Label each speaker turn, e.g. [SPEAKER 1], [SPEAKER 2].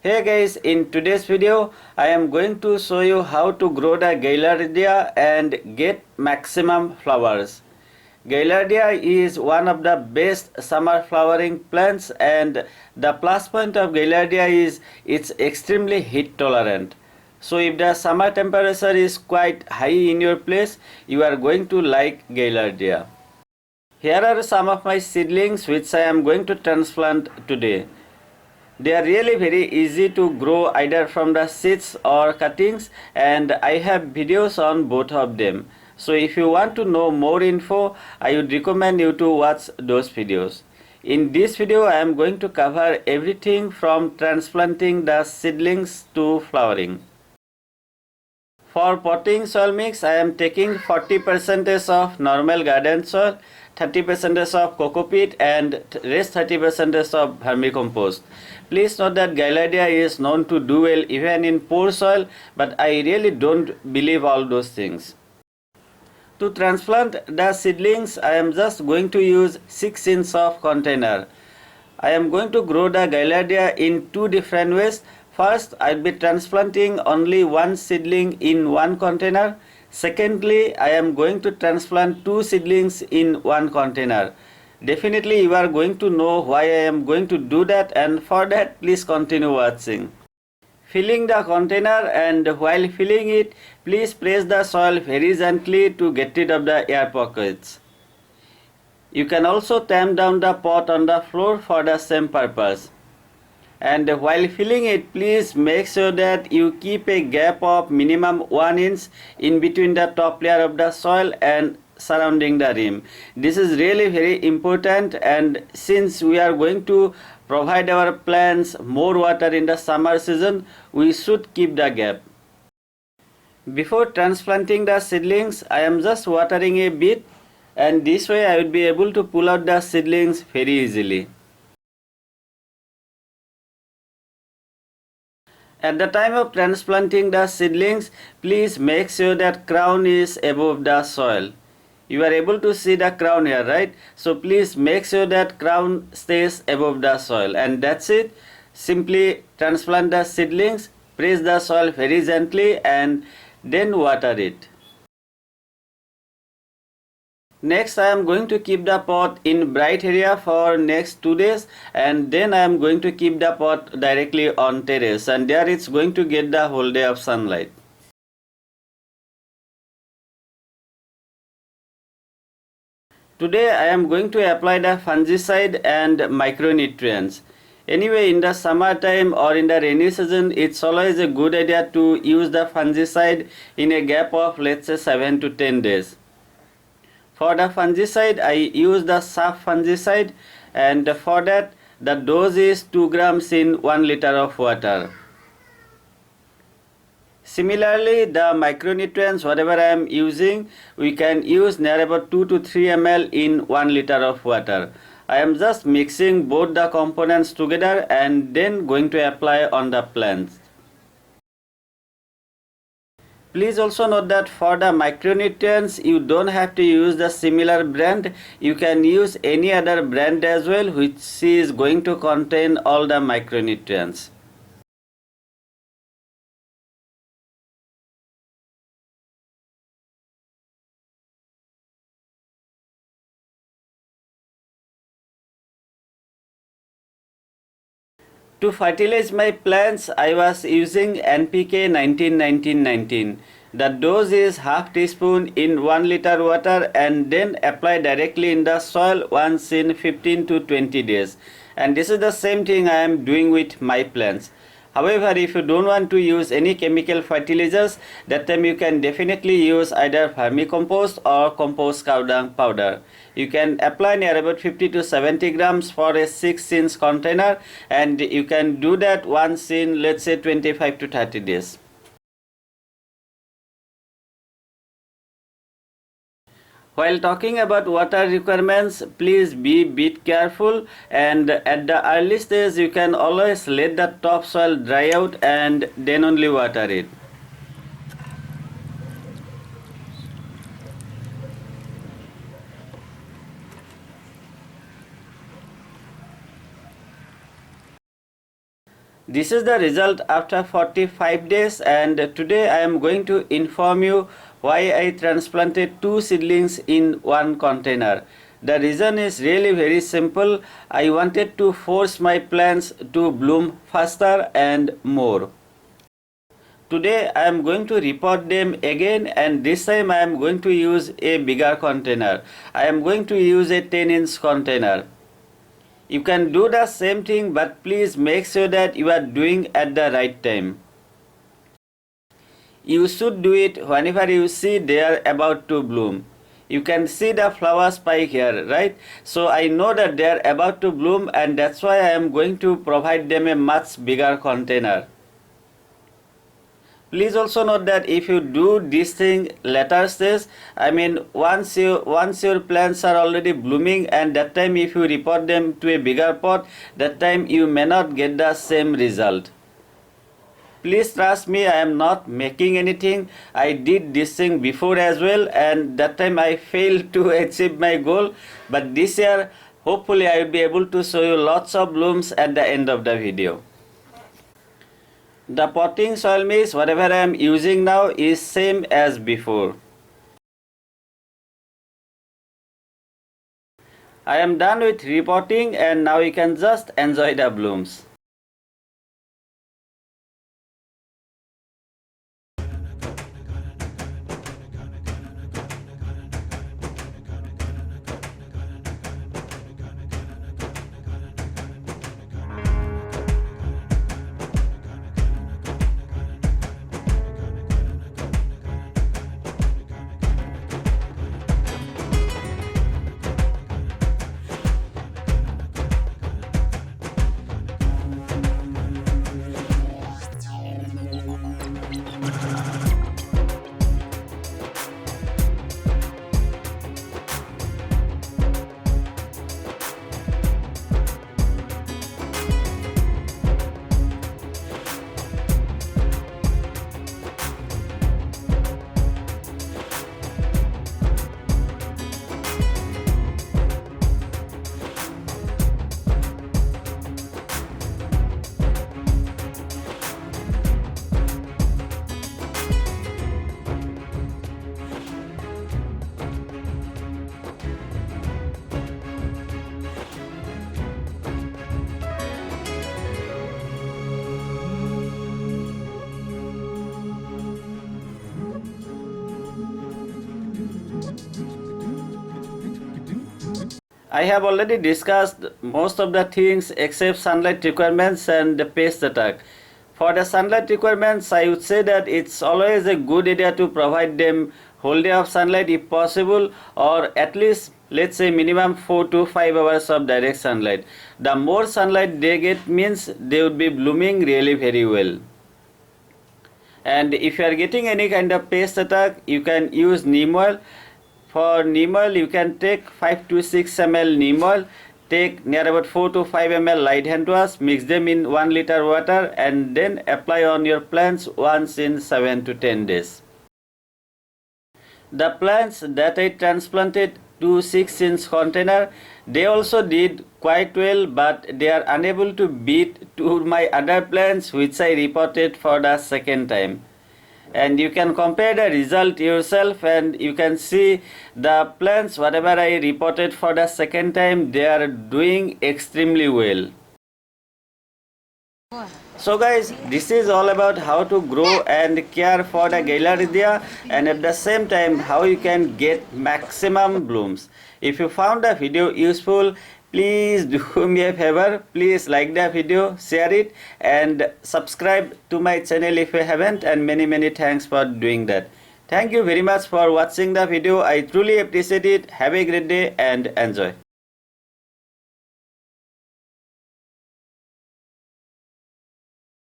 [SPEAKER 1] Hey guys, in today's video I am going to show you how to grow the Gaillardia and get maximum flowers. Gaillardia is one of the best summer flowering plants, and the plus point of Gaillardia is it's extremely heat tolerant. So if the summer temperature is quite high in your place, you are going to like Gaillardia. Here are some of my seedlings which I am going to transplant today. They are really very easy to grow either from the seeds or cuttings, and I have videos on both of them. So if you want to know more info, I would recommend you to watch those videos. In this video I am going to cover everything from transplanting the seedlings to flowering. For potting soil mix, I am taking 40% of normal garden soil, 30% of cocopeat, and rest 30% of vermicompost. Please note that Gaillardia is known to do well even in poor soil, but I really don't believe all those things. To transplant the seedlings, I am just going to use 6 inch of container. I am going to grow the Gaillardia in two different ways. First, I will be transplanting only one seedling in one container. Secondly, I am going to transplant two seedlings in one container. Definitely you are going to know why I am going to do that, and for that please continue watching. Filling the container, and while filling it, please press the soil very gently to get rid of the air pockets. You can also tamp down the pot on the floor for the same purpose. And while filling it, please make sure that you keep a gap of minimum 1 inch in between the top layer of the soil and surrounding the rim. This is really very important, and since we are going to provide our plants more water in the summer season, we should keep the gap. Before transplanting the seedlings, I am just watering a bit, and this way I will be able to pull out the seedlings very easily. At the time of transplanting the seedlings, please make sure that crown is above the soil. You are able to see the crown here, right? So please make sure that crown stays above the soil, and that's it. Simply transplant the seedlings, press the soil very gently, and then water it. Next, I am going to keep the pot in bright area for next 2 days, and then I am going to keep the pot directly on terrace, and there it's going to get the whole day of sunlight. Today I am going to apply the fungicide and micronutrients. Anyway, in the summertime or in the rainy season, it's always a good idea to use the fungicide in a gap of, let's say, 7 to 10 days. For the fungicide, I use the SAF fungicide, and for that the dose is 2 grams in 1 liter of water. Similarly, the micronutrients, whatever I am using, we can use near about 2 to 3 ml in 1 liter of water. I am just mixing both the components together and then going to apply on the plants. Please also note that for the micronutrients, you don't have to use the similar brand. You can use any other brand as well, which is going to contain all the micronutrients. To fertilize my plants, I was using NPK 19-19-19. The dose is half teaspoon in 1 liter water, and then apply directly in the soil once in 15 to 20 days. And this is the same thing I am doing with my plants. However, if you don't want to use any chemical fertilizers, that time you can definitely use either vermicompost or compost cow dung powder. You can apply near about 50 to 70 grams for a 6 inch container, and you can do that once in, let's say, 25 to 30 days. While talking about water requirements, please be a bit careful, and at the early stage you can always let the topsoil dry out and then only water it. This is the result after 45 days, and today I am going to inform you why I transplanted 2 seedlings in one container. The reason is really very simple. I wanted to force my plants to bloom faster and more. Today I am going to repot them again, and this time I am going to use a bigger container. I am going to use a 10-inch container. You can do the same thing, but please make sure that you are doing at the right time. You should do it whenever you see they are about to bloom. You can see the flower spike here, right? So I know that they are about to bloom, and that's why I am going to provide them a much bigger container. Please also note that if you do this thing later stage, I mean once your plants are already blooming, and that time if you repot them to a bigger pot, that time you may not get the same result. Please trust me, I am not making anything. I did this thing before as well, and that time I failed to achieve my goal. But this year, hopefully I will be able to show you lots of blooms at the end of the video. The potting soil mix, whatever I am using now, is same as before. I am done with repotting, and now you can just enjoy the blooms. I have already discussed most of the things except sunlight requirements and the pest attack. For the sunlight requirements, I would say that it's always a good idea to provide them whole day of sunlight if possible, or at least let's say minimum 4 to 5 hours of direct sunlight. The more sunlight they get means they would be blooming really very well. And if you are getting any kind of pest attack, you can use neem oil. For neem oil, you can take 5 to 6 ml neem oil, take near about 4 to 5 ml light hand wash, mix them in 1 liter water, and then apply on your plants once in 7 to 10 days. The plants that I transplanted to 6-inch container, they also did quite well, but they are unable to beat to my other plants which I repotted for the second time. And you can compare the result yourself, and you can see the plants whatever I repotted for the second time, they are doing extremely well. So guys, this is all about how to grow and care for the Gaillardia, and at the same time how you can get maximum blooms. If you found the video useful, please do me a favor, please like the video, share it, and subscribe to my channel if you haven't, and many thanks for doing that. Thank you very much for watching the video. I truly appreciate it. Have a great day and enjoy.